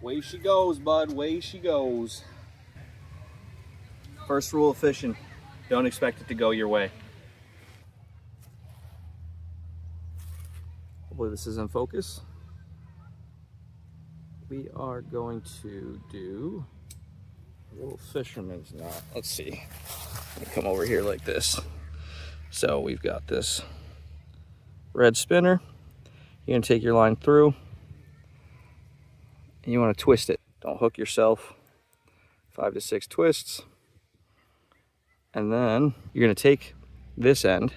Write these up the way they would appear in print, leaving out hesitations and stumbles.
Way she goes, bud, way she goes. First rule of fishing, don't expect it to go your way. Hopefully this is in focus. We are going to do a little fisherman's knot. Let's see. Let me come over here like this. So we've got this red spinner. You're gonna take your line through and you want to twist it. Don't hook yourself. 5 to 6 twists. And then you're gonna take this end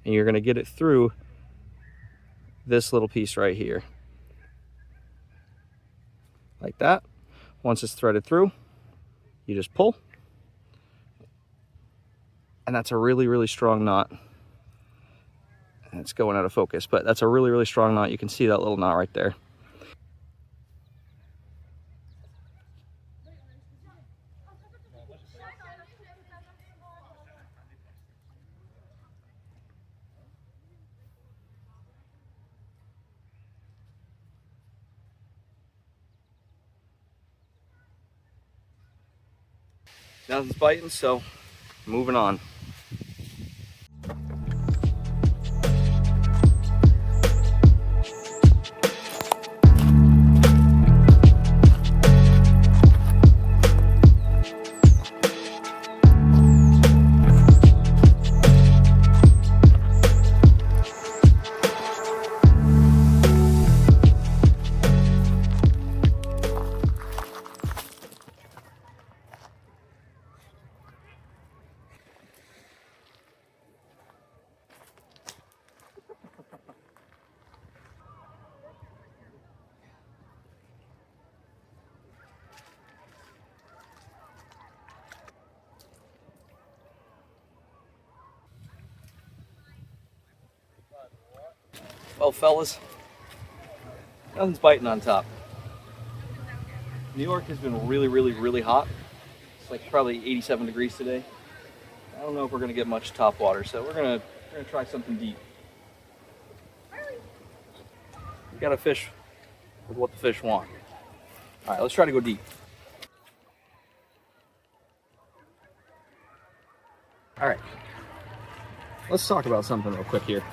and you're gonna get it through this little piece right here. Like that. Once it's threaded through, you just pull. And that's a really, really strong knot. And it's going out of focus, but that's a really, really strong knot. You can see that little knot right there. Nothing's biting, so moving on. Well, fellas, nothing's biting on top. New York has been really, really, really hot. It's like probably 87 degrees today. I don't know if we're gonna get much top water, so we're gonna try something deep. You gotta fish with what the fish want. All right, let's try to go deep. All right, let's talk about something real quick here.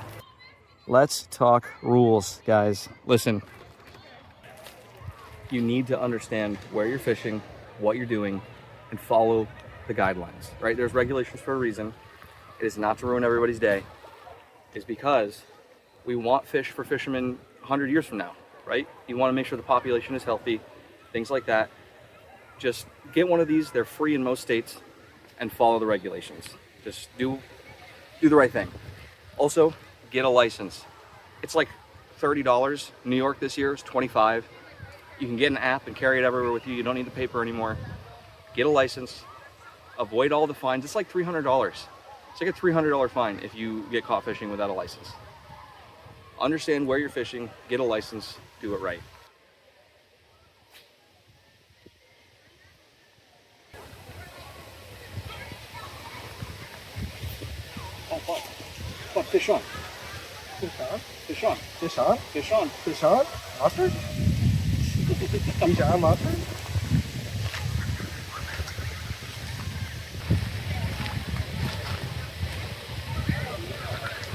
Let's talk rules, guys. Listen, you need to understand where you're fishing, what you're doing, and follow the guidelines, right? There's regulations for a reason. It is not to ruin everybody's day. It's because we want fish for fishermen 100 years from now, right? You want to make sure the population is healthy, things like that. Just get one of these. They're free in most states, and follow the regulations. Just do the right thing. Also, get a license. It's like $30. New York this year is $25. You can get an app and carry it everywhere with you. You don't need the paper anymore. Get a license. Avoid all the fines. It's like $300. It's like a $300 fine if you get caught fishing without a license. Understand where you're fishing. Get a license. Do it right. Oh, fish on. Fish on. Fish on. Fish on. Fish on. Fish on. Mustard? Fish on mustard?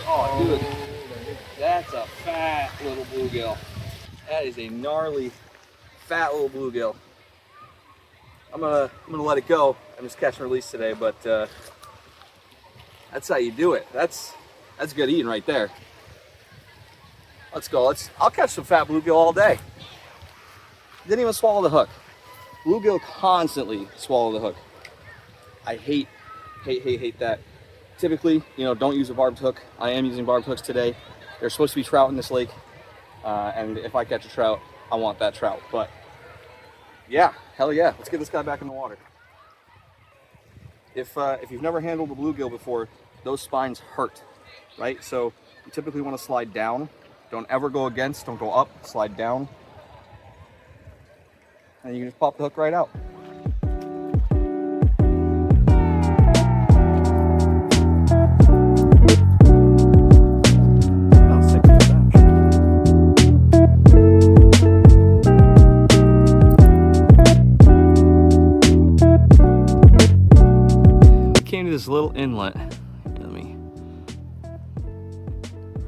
Oh, dude. That's a fat little bluegill. That is a gnarly, fat little bluegill. I'm gonna let it go. I'm just catch and release today, but that's how you do it. That's good eating right there. Let's go. I'll catch some fat bluegill all day. Didn't even swallow the hook. Bluegill constantly swallow the hook. I hate that. Typically, don't use a barbed hook. I am using barbed hooks today. There's supposed to be trout in this lake, and if I catch a trout, I want that trout. But yeah, hell yeah, let's get this guy back in the water. If you've never handled a bluegill before, those spines hurt, right? So you typically want to slide down. Don't ever go against, don't go up, slide down. And you can just pop the hook right out. this little inlet. Let me.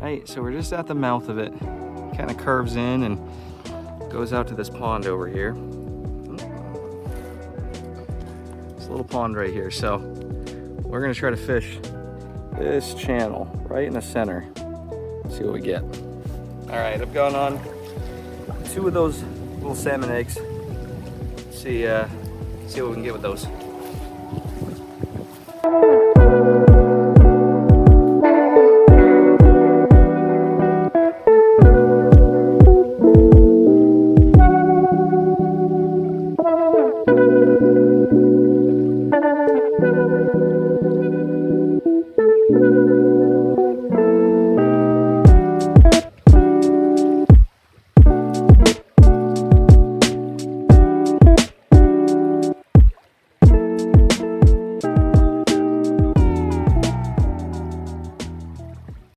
Right, so we're just at the mouth of it. Kind of curves in and goes out to this pond over here. This little pond right here. So we're gonna try to fish this channel right in the center. See what we get. All right, I've gone on 2 of those little salmon eggs. See what we can get with those.